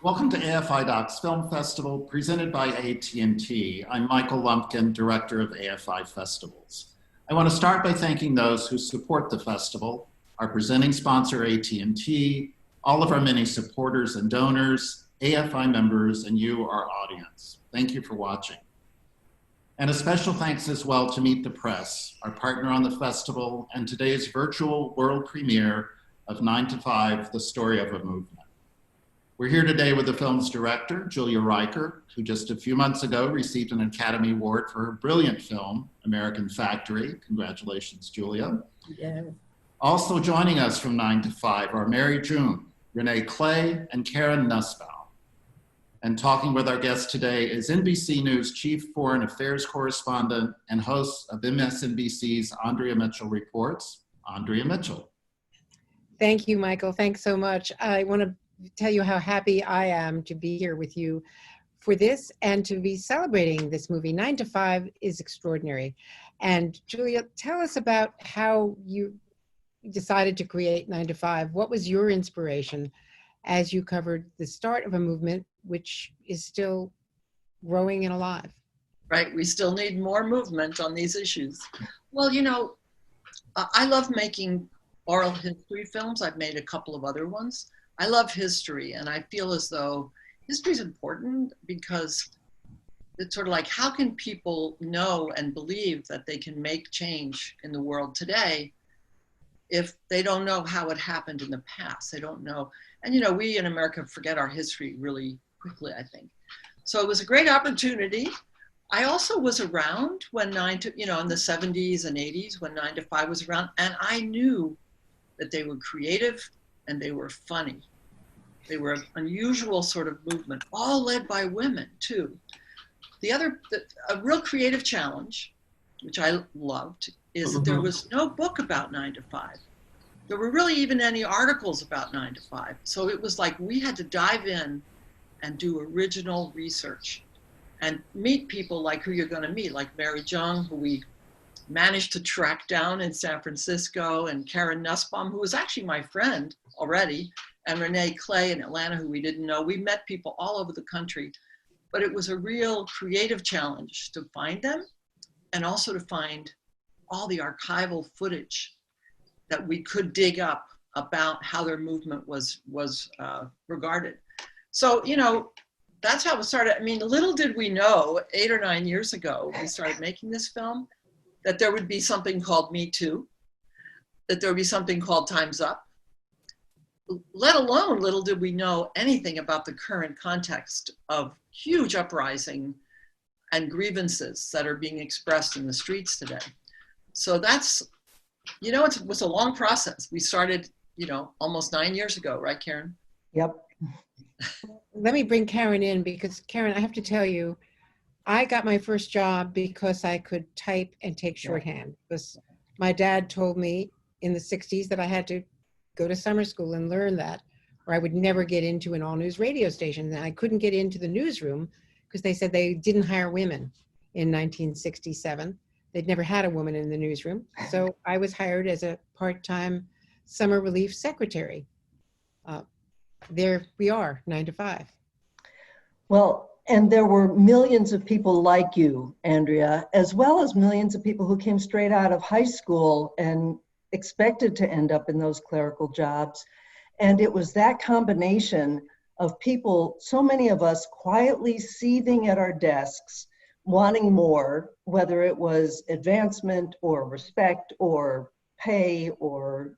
Welcome to AFI Doc's Film Festival, presented by AT&T. I'm Michael Lumpkin, Director of AFI Festivals. I want to start by thanking those who support the festival, our presenting sponsor, AT&T, all of our many supporters and donors, AFI members, and you, our audience. Thank you for watching. And a special thanks as well to Meet the Press, our partner on the festival, and today's virtual world premiere of 9 to 5, The Story of a Movement. We're here today with the film's director, Julia Reichert, who just a few months ago received an Academy Award for her brilliant film, American Factory. Congratulations, Julia. Yeah. Also joining us from 9 to 5 are Mary June, Renee Clay, and Karen Nussbaum. And talking with our guest today is NBC News Chief Foreign Affairs Correspondent and host of MSNBC's Andrea Mitchell Reports, Andrea Mitchell. Thank you, Michael. Thanks so much. I want to tell you how happy I am to be here with you for this and to be celebrating this movie. 9 to 5 is extraordinary. And Julia, tell us about how you decided to create 9 to 5. What was your inspiration as you covered the start of a movement which is still growing and alive? Right, we still need more movement on these issues. Well, you know, I love making oral history films. I've made a couple of other ones. I love history, and I feel as though history is important because it's sort of like, how can people know and believe that they can make change in the world today if they don't know how it happened in the past? They don't know. And, you know, we in America forget our history really quickly, I think. So it was a great opportunity. I also was around when in the 70s and 80s, when 9 to 5 was around, and I knew that they were creative and they were funny. They were an unusual sort of movement, all led by women too. A real creative challenge, which I loved, is that there was no book about 9 to 5. There were really even any articles about 9 to 5. So it was like we had to dive in and do original research and meet people like who you're going to meet, like Mary Jung, who we managed to track down in San Francisco, and Karen Nussbaum, who was actually my friend already, and Renee Clay in Atlanta, who we didn't know. We met people all over the country, but it was a real creative challenge to find them and also to find all the archival footage that we could dig up about how their movement was regarded. So, you know, that's how it started. I mean, little did we know 8 or 9 years ago, we started making this film, that there would be something called Me Too, that there would be something called Time's Up, let alone little did we know anything about the current context of huge uprising and grievances that are being expressed in the streets today. So that's, you know, it was a long process. We started, you know, almost 9 years ago, right, Karen? Yep. Let me bring Karen in because, Karen, I have to tell you, I got my first job because I could type and take shorthand. Because my dad told me in the 60s that I had to go to summer school and learn that, or I would never get into an all-news radio station. And I couldn't get into the newsroom because they said they didn't hire women in 1967. They'd never had a woman in the newsroom. So I was hired as a part-time summer relief secretary. There we are, 9 to 5. Well, and there were millions of people like you, Andrea, as well as millions of people who came straight out of high school and expected to end up in those clerical jobs. And it was that combination of people, so many of us quietly seething at our desks, wanting more, whether it was advancement or respect or pay or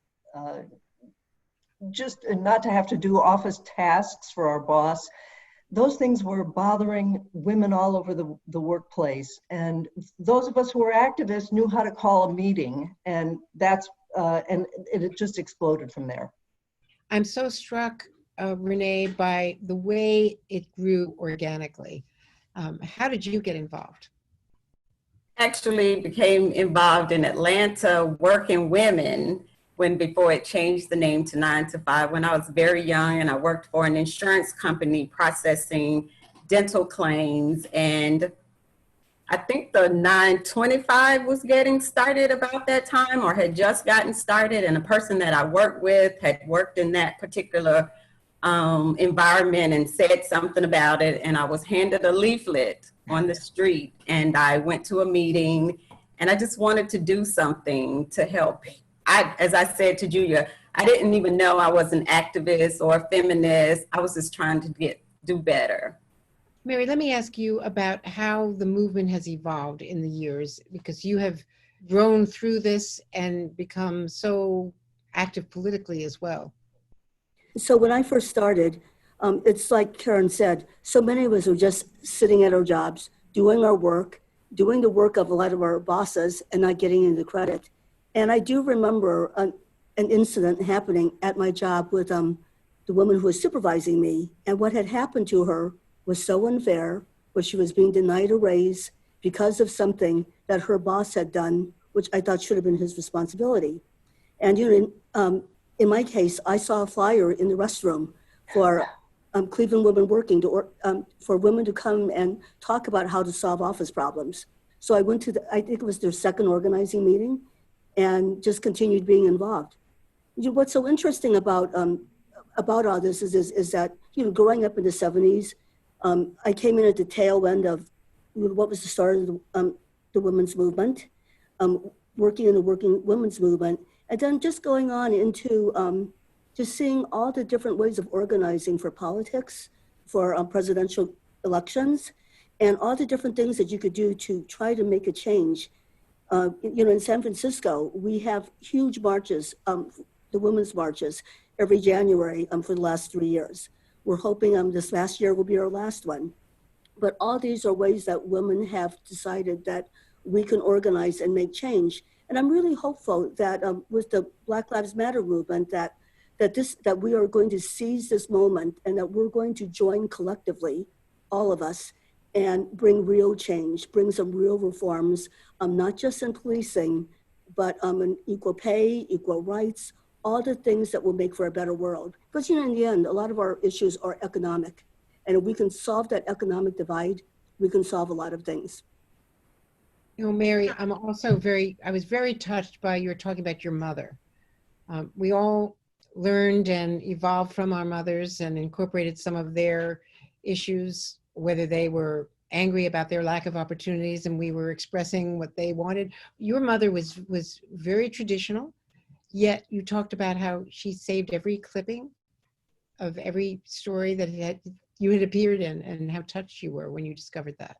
just not to have to do office tasks for our boss. Those things were bothering women all over the workplace. And those of us who were activists knew how to call a meeting, and that's and it just exploded from there. I'm so struck, Renee, by the way it grew organically. How did you get involved? Actually became involved in Atlanta Working Women before it changed the name to 9 to 5 when I was very young, and I worked for an insurance company processing dental claims, and I think the 925 was getting started about that time, or had just gotten started, and a person that I worked with had worked in that particular environment and said something about it. And I was handed a leaflet on the street, and I went to a meeting, and I just wanted to do something to help. As I said to Julia, I didn't even know I was an activist or a feminist. I was just trying to do better. Mary, let me ask you about how the movement has evolved in the years, because you have grown through this and become so active politically as well. So when I first started, it's like Karen said, so many of us were just sitting at our jobs, doing our work, doing the work of a lot of our bosses and not getting any credit. And I do remember an incident happening at my job with the woman who was supervising me. And what had happened to her was so unfair, where she was being denied a raise because of something that her boss had done, which I thought should have been his responsibility. And in my case, I saw a flyer in the restroom for Cleveland Women Working for women to come and talk about how to solve office problems. So I went to I think it was their second organizing meeting, and just continued being involved. What's so interesting about all this is that, growing up in the 70s, I came in at the tail end of what was the start of the women's movement, working in the working women's movement, and then just going on into just seeing all the different ways of organizing for politics, for presidential elections, and all the different things that you could do to try to make a change. In San Francisco, we have huge marches, the women's marches, every January for the last 3 years. We're hoping this last year will be our last one. But all these are ways that women have decided that we can organize and make change. And I'm really hopeful that with the Black Lives Matter movement, that we are going to seize this moment, and that we're going to join collectively, all of us, and bring real change, bring some real reforms, not just in policing, but in equal pay, equal rights, all the things that will make for a better world. Because in the end, a lot of our issues are economic. And if we can solve that economic divide, we can solve a lot of things. Mary, I was very touched by your talking about your mother. We all learned and evolved from our mothers and incorporated some of their issues, whether they were angry about their lack of opportunities and we were expressing what they wanted. Your mother was very traditional, yet you talked about how she saved every clipping of every story that you had appeared in, and how touched you were when you discovered that.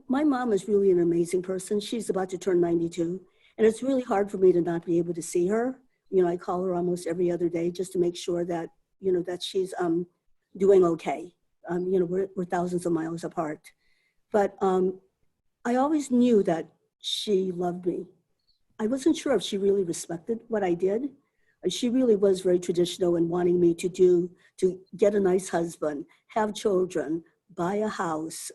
My mom is really an amazing person. She's about to turn 92, and it's really hard for me to not be able to see her. I call her almost every other day just to make sure that, that she's doing okay. We're thousands of miles apart. But I always knew that she loved me. I wasn't sure if she really respected what I did. She really was very traditional in wanting me to get a nice husband, have children, buy a house,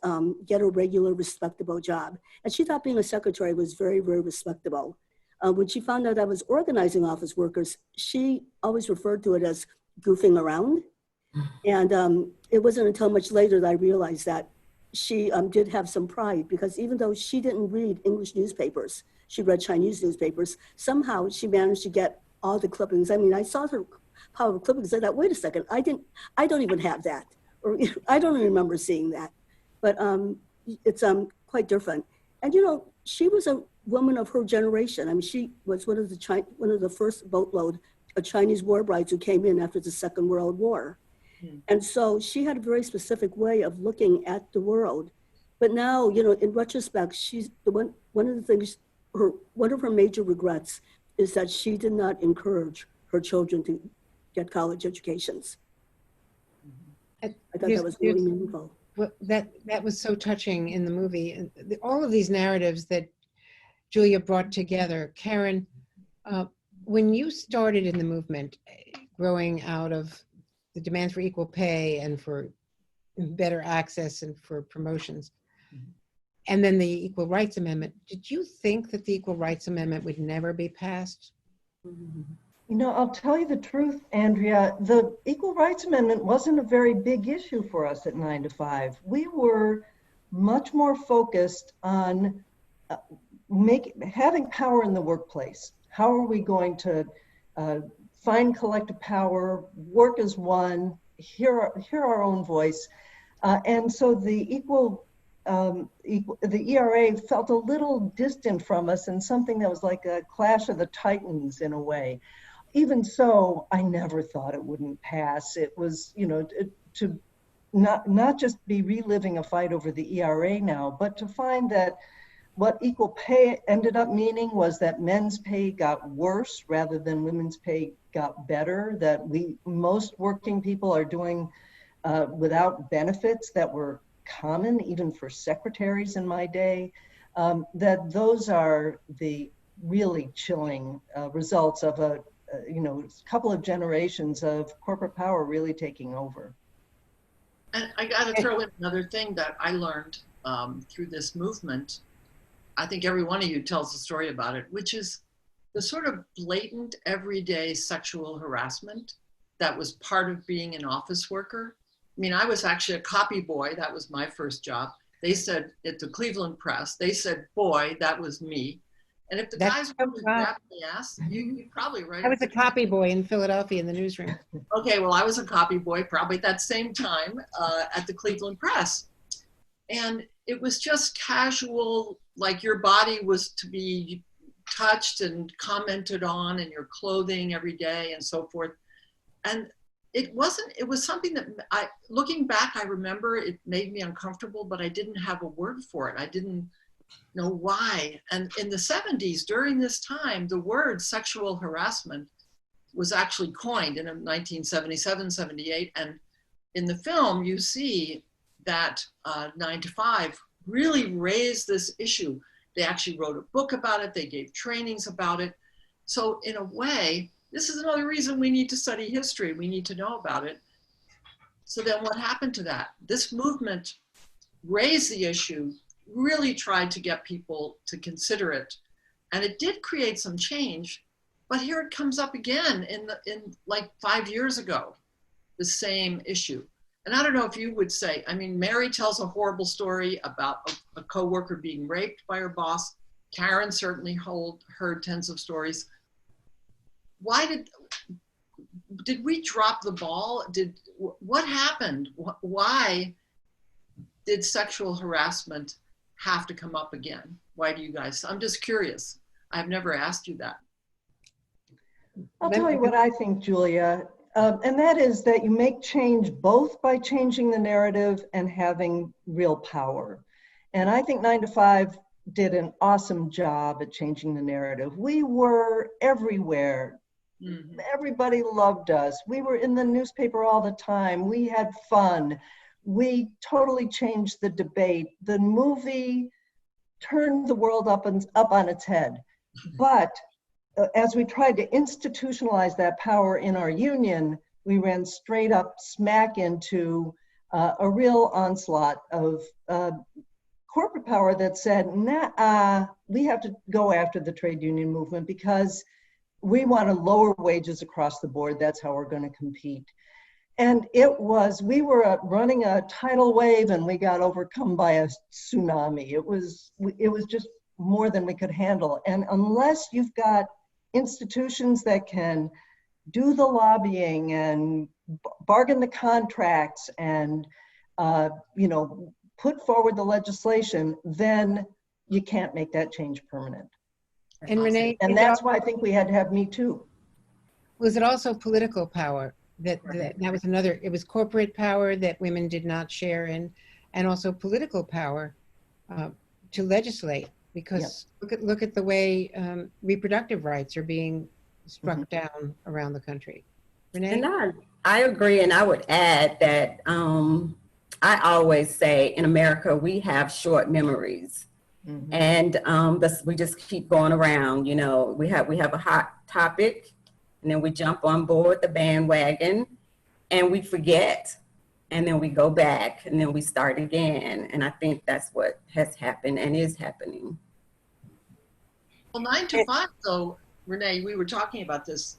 get a regular, respectable job. And she thought being a secretary was very, very respectable. When she found out I was organizing office workers, she always referred to it as goofing around. And it wasn't until much later that I realized that she did have some pride, because even though she didn't read English newspapers, she read Chinese newspapers, somehow she managed to get all the clippings. I mean, I saw her pile of clippings. I thought, wait a second, I don't even have that. Or I don't remember seeing that. But it's quite different. And she was a woman of her generation. I mean, she was one of the first boatload of Chinese war brides who came in after the Second World War. And so she had a very specific way of looking at the world. But now, in retrospect, she's one of the things, one of her major regrets is that she did not encourage her children to get college educations. I thought that was really meaningful. Well, that was so touching in the movie. And all of these narratives that Julia brought together. Karen, when you started in the movement, growing out of the demands for equal pay and for better access and for promotions, and then the Equal Rights Amendment, did you think that the Equal Rights Amendment would never be passed? I'll tell you the truth, Andrea, the Equal Rights Amendment wasn't a very big issue for us at 9 to 5. We were much more focused on having power in the workplace. How are we going to find collective power, work as one, hear our own voice. And so the ERA felt a little distant from us and something that was like a clash of the titans in a way. Even so, I never thought it wouldn't pass. It was, you know, to not just be reliving a fight over the ERA now, but to find that what equal pay ended up meaning was that men's pay got worse rather than women's pay got better, that most working people are doing without benefits that were common even for secretaries in my day, that those are the really chilling results of a couple of generations of corporate power really taking over. And I got to throw in another thing that I learned through this movement. I think every one of you tells a story about it, which is the sort of blatant everyday sexual harassment that was part of being an office worker. I mean, I was actually a copy boy. That was my first job. They said at the Cleveland Press, they said, boy, that was me. And if the guys were grabbing the ass, you probably right. I was a copy boy in Philadelphia in the newsroom. Okay, well, I was a copy boy probably at that same time at the Cleveland Press. And it was just casual, like your body was to be touched and commented on and your clothing every day and so forth. And it was something that looking back, I remember it made me uncomfortable, but I didn't have a word for it. I didn't know why. And in the 70s, during this time, the word sexual harassment was actually coined in 1977, 78. And in the film, you see that 9 to 5 really raised this issue. They actually wrote a book about it. They gave trainings about it. So in a way, this is another reason we need to study history. We need to know about it. So then what happened to that? This movement raised the issue, really tried to get people to consider it. And it did create some change, but here it comes up again in like 5 years ago, the same issue. And I don't know if you would say, I mean, Mary tells a horrible story about a coworker being raped by her boss. Karen certainly heard tens of stories. Why did we drop the ball? What happened? Why did sexual harassment have to come up again? Why do you guys? I'm just curious. I've never asked you that. I'll tell you what I think, Julia, and that is that you make change both by changing the narrative and having real power. And I think 9 to 5 did an awesome job at changing the narrative. We were everywhere. Mm-hmm. Everybody loved us. We were in the newspaper all the time. We had fun. We totally changed the debate. The movie turned the world up on its head. But as we tried to institutionalize that power in our union, we ran straight up smack into a real onslaught of corporate power that said, nah, we have to go after the trade union movement because we want to lower wages across the board. That's how we're going to compete. And we were running a tidal wave and we got overcome by a tsunami. It was just more than we could handle. And unless you've got institutions that can do the lobbying and bargain the contracts and put forward the legislation, then you can't make that change permanent. And Renee, and that's why I think we had to have Me Too. Was it also political power that was another? It was corporate power that women did not share in, and also political power to legislate. Because look at the way reproductive rights are being struck down around the country. Renee? And I agree, and I would add that I always say in America we have short memories, and we just keep going around. You know, we have a hot topic, and then we jump on board the bandwagon, and we forget, and then we go back, and then we start again. And I think that's what has happened and is happening. Well, 9 to 5, though, Renee, we were talking about this,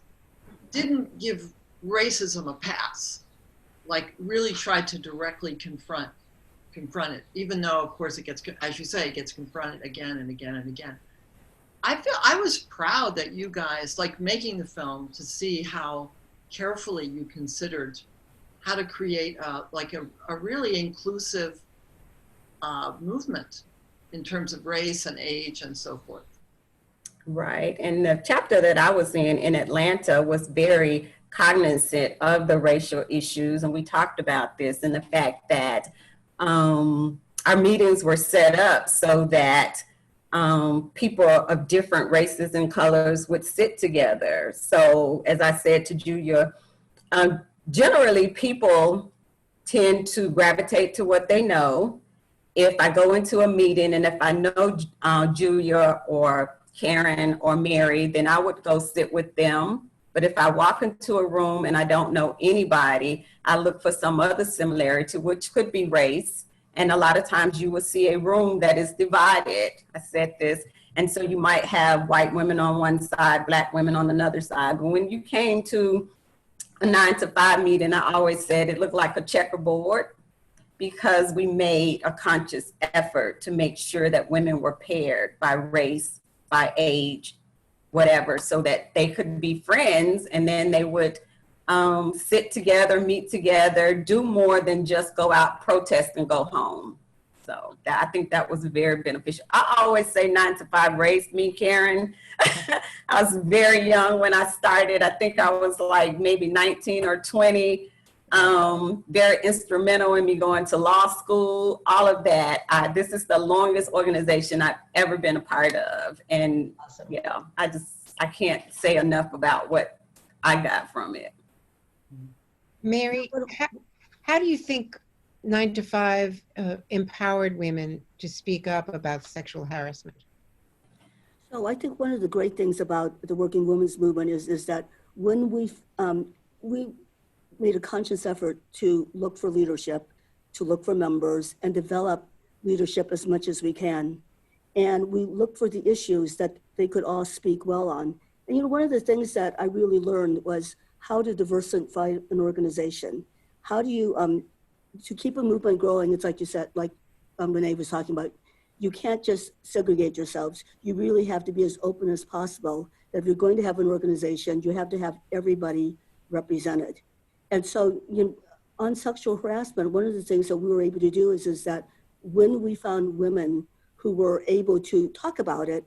didn't give racism a pass, like really tried to directly confront it, even though, of course, it gets, as you say, it gets confronted again and again and again. I was proud that you guys, like making the film, to see how carefully you considered how to create a really inclusive movement in terms of race and age and so forth. Right. And the chapter that I was in Atlanta was very cognizant of the racial issues. And we talked about this and the fact that our meetings were set up so that people of different races and colors would sit together. So as I said to Julia, generally people tend to gravitate to what they know. If I go into a meeting and if I know Julia or Karen or Mary, then I would go sit with them. But if I walk into a room and I don't know anybody, I look for some other similarity, which could be race. And a lot of times you will see a room that is divided. I said this. And so you might have white women on one side, black women on another side. But when you came to a 9 to 5 meeting, I always said it looked like a checkerboard, because we made a conscious effort to make sure that women were paired by race, by age, whatever, so that they could be friends, and then they would sit together, meet together, do more than just go out, protest, and go home. So I think that was very beneficial. I always say 9 to 5 raised me, Karen. I was very young when I started. I think I was like maybe 19 or 20. Very instrumental in me going to law school, all of that. This is the longest organization I've ever been a part of. And Awesome. yeah, I can't say enough about what I got from it. Mary, how do you think 9 to 5 empowered women to speak up about sexual harassment? So I think one of the great things about the working women's movement is that when we made a conscious effort to look for leadership, to look for members, and develop leadership as much as we can. And we looked for the issues that they could all speak well on. And one of the things that I really learned was how to diversify an organization. How do you, to keep a movement growing, it's like you said, like Renee was talking about, you can't just segregate yourselves. You really have to be as open as possible. That if you're going to have an organization, you have to have everybody represented. And so on sexual harassment, one of the things that we were able to do is that when we found women who were able to talk about it,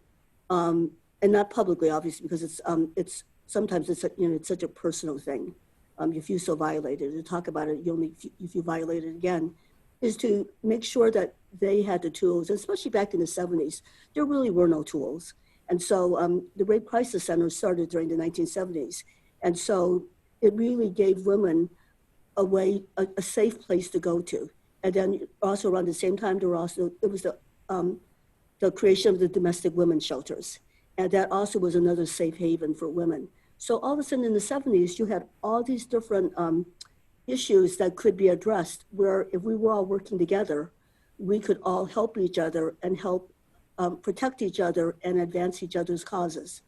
and not publicly, obviously, because it's sometimes it's such a personal thing. You feel so violated. To talk about it, you feel violated again, is to make sure that they had the tools, especially back in the 70s, there really were no tools. And so the Rape Crisis Center started during the 1970s. And so it really gave women a safe place to go to. And then also around the same time, it was the creation of the domestic women's shelters. And that also was another safe haven for women. So all of a sudden in the 70s, you had all these different issues that could be addressed, where if we were all working together, we could all help each other and help protect each other and advance each other's causes.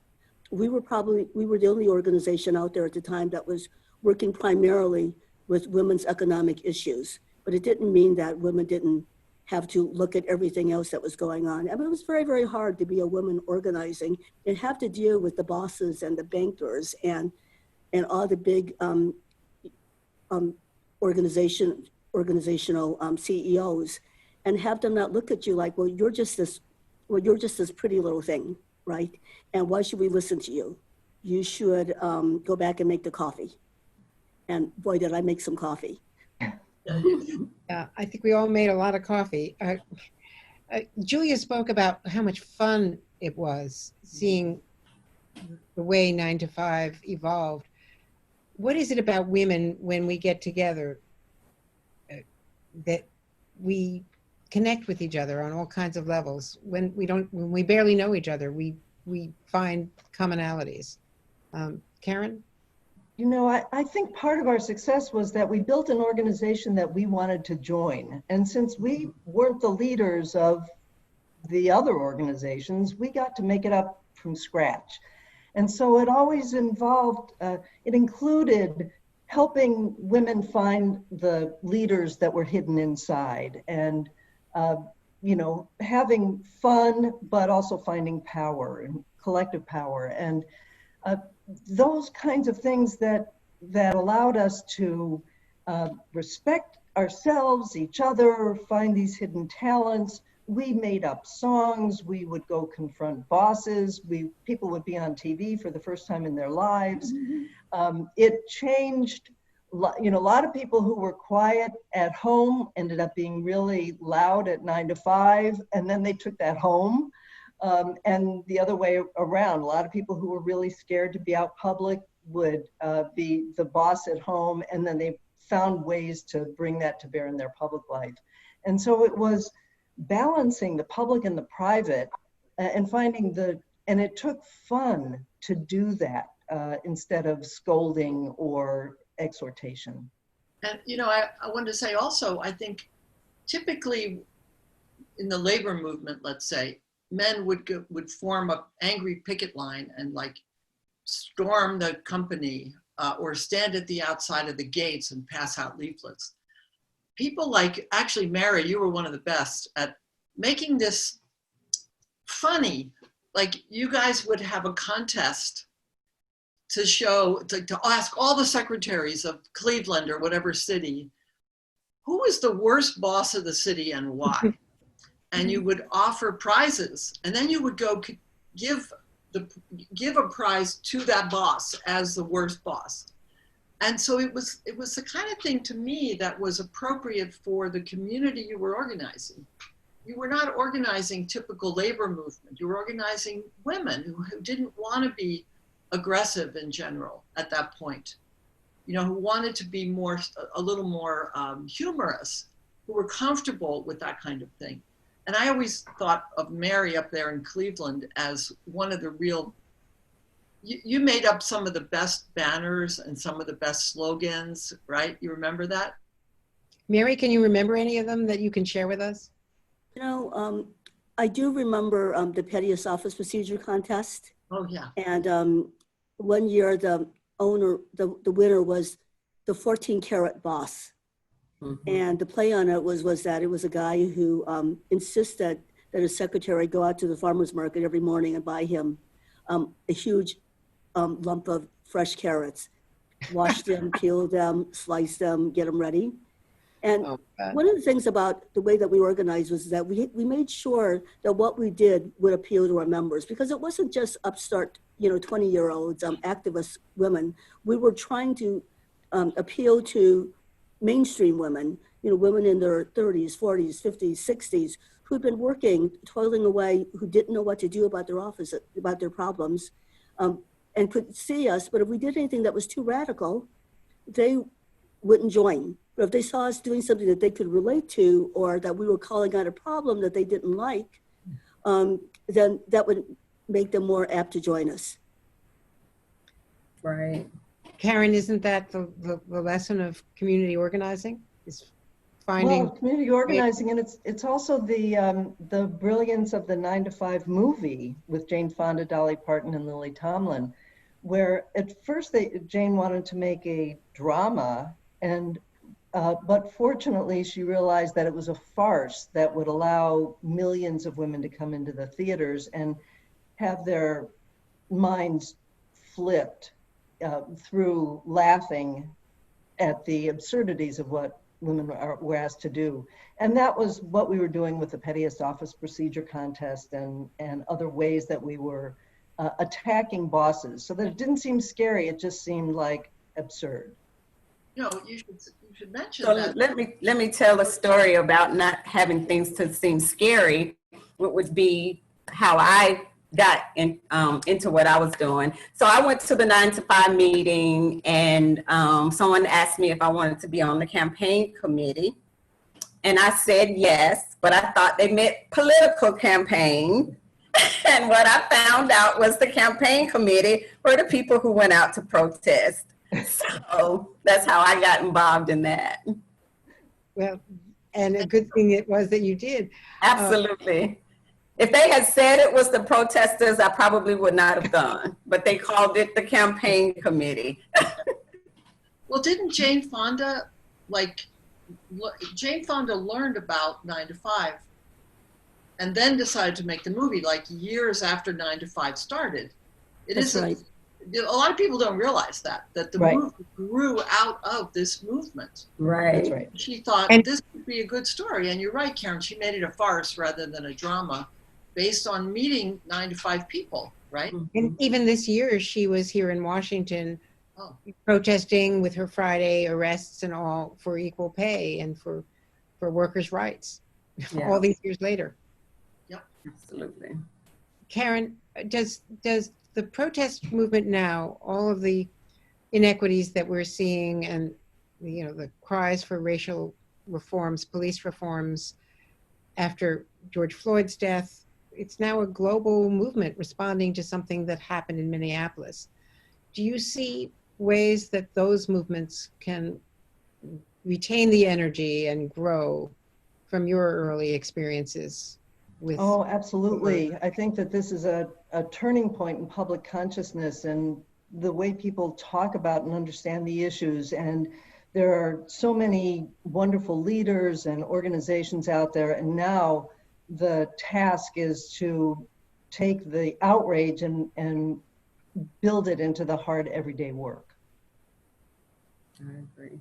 We were the only organization out there at the time that was working primarily with women's economic issues, but it didn't mean that women didn't have to look at everything else that was going on. I mean, it was very, very hard to be a woman organizing and have to deal with the bosses and the bankers and all the big organizational CEOs, and have them not look at you like, well, you're just this pretty little thing, right? And why should we listen to you? You should go back and make the coffee. And boy, did I make some coffee. Yeah, I think we all made a lot of coffee. Julia spoke about how much fun it was seeing the way 9 to 5 evolved. What is it about women when we get together that we connect with each other on all kinds of levels? When we barely know each other, we find commonalities. Karen? I think part of our success was that we built an organization that we wanted to join. And since we weren't the leaders of the other organizations, we got to make it up from scratch. And so it always it included helping women find the leaders that were hidden inside, and having fun, but also finding power collective power. And those kinds of things that allowed us to respect ourselves, each other, find these hidden talents. We made up songs. We would go confront bosses. People would be on TV for the first time in their lives. It changed. You know, a lot of people who were quiet at home ended up being really loud at 9 to 5, and then they took that home. And the other way around, a lot of people who were really scared to be out public would be the boss at home, and then they found ways to bring that to bear in their public life. And so it was balancing the public and the private and finding and it took fun to do that instead of scolding or exhortation. And, you know, I wanted to say also, I think typically in the labor movement, let's say, men would form an angry picket line and like storm the company or stand at the outside of the gates and pass out leaflets. People like, actually, Mary, you were one of the best at making this funny. Like, you guys would have a contest to show, to ask all the secretaries of Cleveland or whatever city, who is the worst boss of the city and why? And you would offer prizes, and then you would go give a prize to that boss as the worst boss. And so it was the kind of thing to me that was appropriate for the community you were organizing. You were not organizing typical labor movement. You were organizing women who didn't want to be aggressive in general at that point, you know, who wanted to be a little more humorous, who were comfortable with that kind of thing. And I always thought of Mary up there in Cleveland as one of the real, you made up some of the best banners and some of the best slogans, right? You remember that? Mary, can you remember any of them that you can share with us? You know, I do remember the pettiest office procedure contest. Oh, yeah. And one year the winner was the 14-karat boss. Mm-hmm. And the play on it was that it was a guy who insisted that his secretary go out to the farmer's market every morning and buy him a huge lump of fresh carrots, wash them, peel them, slice them, get them ready. And one of the things about the way that we organized was that we made sure that what we did would appeal to our members, because it wasn't just upstart, 20-year-olds, activist women. We were trying to appeal to mainstream women, women in their 30s, 40s, 50s, 60s, who'd been working, toiling away, who didn't know what to do about their office, about their problems, and could see us. But if we did anything that was too radical, they wouldn't join. But if they saw us doing something that they could relate to, or that we were calling out a problem that they didn't like, then that would make them more apt to join us. Right. Karen, isn't that the lesson of community organizing? Is finding community organizing, and it's also the brilliance of the 9 to 5 movie with Jane Fonda, Dolly Parton, and Lily Tomlin, where at first Jane wanted to make a drama, and but fortunately she realized that it was a farce that would allow millions of women to come into the theaters and have their minds flipped through laughing at the absurdities of what women were asked to do. And that was what we were doing with the pettiest office procedure contest and other ways that we were attacking bosses, so that it didn't seem scary, it just seemed like absurd. No, you should mention so that. Let me tell a story about not having things to seem scary. What would be how I got into what I was doing. So I went to the 9 to 5 meeting, and someone asked me if I wanted to be on the campaign committee. And I said yes, but I thought they meant political campaign. And what I found out was the campaign committee were the people who went out to protest. So that's how I got involved in that. Well, and a good thing it was that you did. Absolutely. If they had said it was the protesters, I probably would not have gone, but they called it the campaign committee. Well, didn't Jane Fonda, Jane Fonda learned about 9 to 5 and then decided to make the movie like years after 9 to 5 started. That's right. A lot of people don't realize that the Right. movie grew out of this movement. Right. That's right. She thought And- this would be a good story. And you're right, Karen, she made it a farce rather than a drama based on meeting 9 to 5 people, right? And even this year, she was here in Washington Oh. protesting with her Friday arrests and all for equal pay and for workers' rights. Yeah. All these years later. Absolutely. Karen, does the protest movement now, all of the inequities that we're seeing and the cries for racial reforms, police reforms after George Floyd's death, it's now a global movement responding to something that happened in Minneapolis. Do you see ways that those movements can retain the energy and grow from your early experiences with? Oh, absolutely. I think that this is a turning point in public consciousness and the way people talk about and understand the issues. And there are so many wonderful leaders and organizations out there. And now the task is to take the outrage and build it into the hard everyday work. I agree.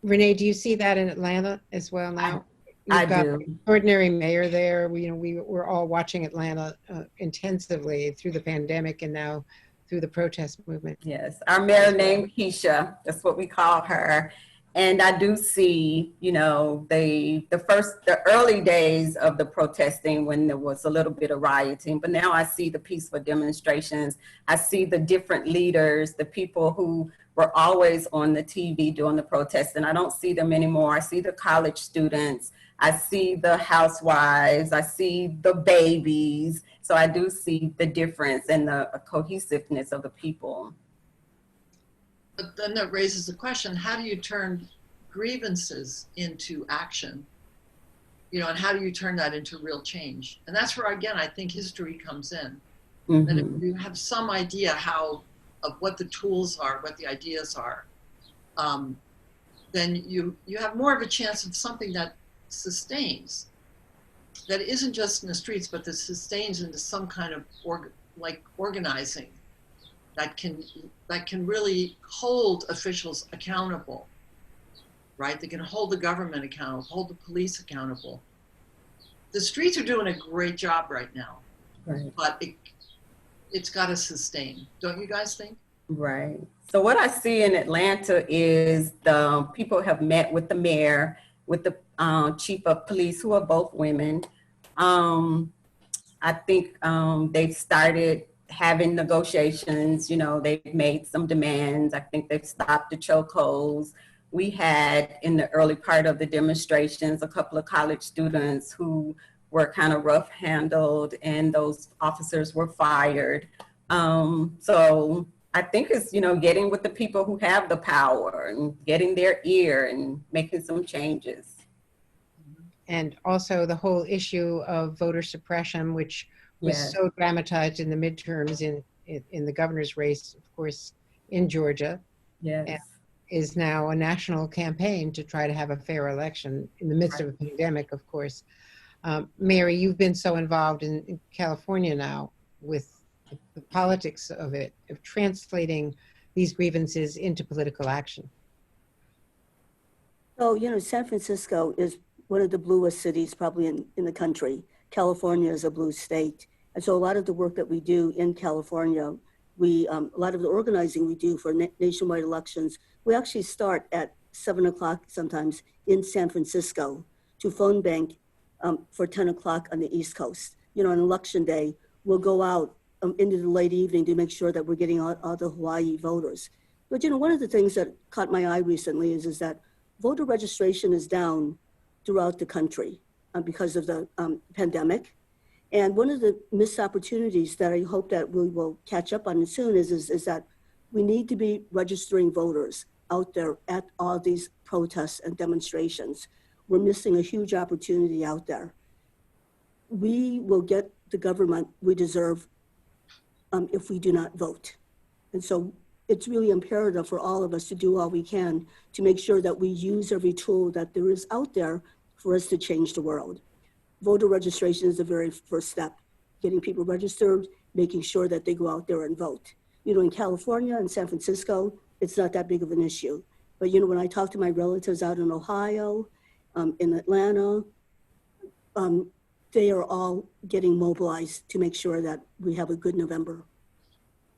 Renee, do you see that in Atlanta as well now? I You've got do. an extraordinary mayor there. We're all watching Atlanta intensively through the pandemic and now through the protest movement. Yes, our mayor named Keisha, that's what we call her. And I do see, the early days of the protesting when there was a little bit of rioting, but now I see the peaceful demonstrations. I see the different leaders, the people who were always on the TV doing the protests, and I don't see them anymore. I see the college students, I see the housewives, I see the babies. So I do see the difference and the cohesiveness of the people. But then that raises the question, how do you turn grievances into action? And how do you turn that into real change? And that's where, again, I think history comes in. Mm-hmm. And if you have some idea of what the tools are, what the ideas are, then you have more of a chance of something that sustains, that isn't just in the streets, but that sustains into some kind of organizing that can really hold officials accountable, right? They can hold the government accountable, hold the police accountable. The streets are doing a great job right now, Right. but it's got to sustain. Don't you guys think? Right. So what I see in Atlanta is the people have met with the mayor, with the chief of police, who are both women. I think they've started having negotiations. They've made some demands. I think they've stopped the chokeholds. We had in the early part of the demonstrations a couple of college students who were kind of rough handled, and those officers were fired. So I think it's, getting with the people who have the power and getting their ear and making some changes. And also the whole issue of voter suppression, which was so dramatized in the midterms in the governor's race, of course, in Georgia. Yes. And is now a national campaign to try to have a fair election in the midst of a pandemic, of course. Mary, you've been so involved in California now with the politics of it, of translating these grievances into political action. So, San Francisco is one of the bluest cities probably in the country. California is a blue state. And so a lot of the work that we do in California, a lot of the organizing we do for nationwide elections, we actually start at 7 o'clock sometimes in San Francisco to phone bank for 10 o'clock on the East Coast. On election day, we'll go out into the late evening to make sure that we're getting all the Hawaii voters. But one of the things that caught my eye recently is that voter registration is down throughout the country because of the pandemic. And one of the missed opportunities that I hope that we will catch up on soon is that we need to be registering voters out there at all these protests and demonstrations. We're missing a huge opportunity out there. We will get the government we deserve if we do not vote. And so it's really imperative for all of us to do all we can to make sure that we use every tool that there is out there for us to change the world. voter registration is the very first step. Getting people registered, making sure that they go out there and vote. You know, in California and San Francisco, it's not that big of an issue. But, you know, when I talk to my relatives out in Ohio, in Atlanta, they are all getting mobilized to make sure that we have a good November.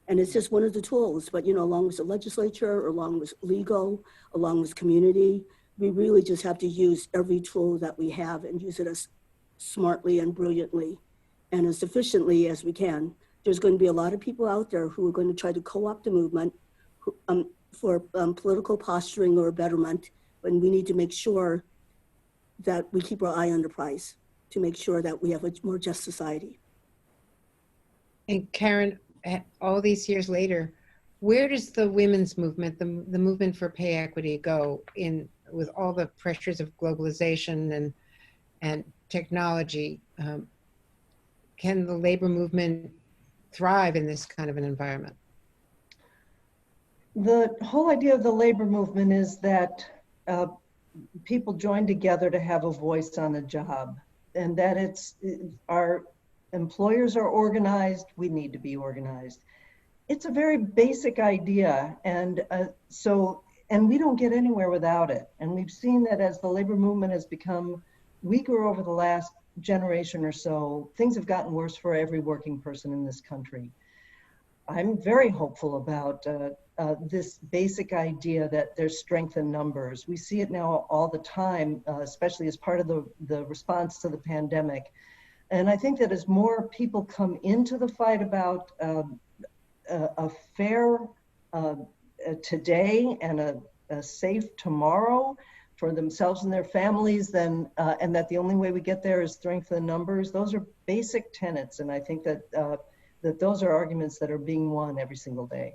And it's just one of the tools, but, you know, along with the legislature, along with legal, along with community, we really just have to use every tool that we have and use it as smartly and brilliantly and as efficiently as we can. There's going to be a lot of people out there who are going to try to co-opt the movement for political posturing or betterment, and we need to make sure that we keep our eye on the prize to make sure that we have a more just society. And Karen, all these years later, where does the women's movement, the movement for pay equity, go in with all the pressures of globalization and technology? Can the labor movement thrive in this kind of an environment? The whole idea of the labor movement is that people join together to have a voice on a job, and that our employers are organized, we need to be organized. It's a very basic idea, and we don't get anywhere without it. And we've seen that as the labor movement has become weaker over the last generation or so, things have gotten worse for every working person in this country. I'm very hopeful about this basic idea that there's strength in numbers. We see it now all the time, especially as part of the response to the pandemic. And I think that as more people come into the fight about a fair today and a safe tomorrow for themselves and their families, then and that the only way we get there is strength in numbers, those are basic tenets. And I think that that those are arguments that are being won every single day.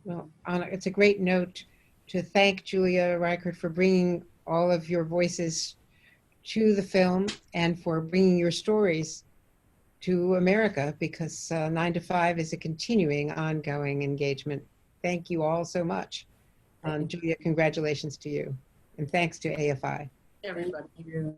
Well, it's a great note to thank Julia Reichert for bringing all of your voices to the film and for bringing your stories to America, because 9 to 5 is a continuing, ongoing engagement. Thank you all so much. Julia, congratulations to you. And thanks to AFI. Everybody. Thank you.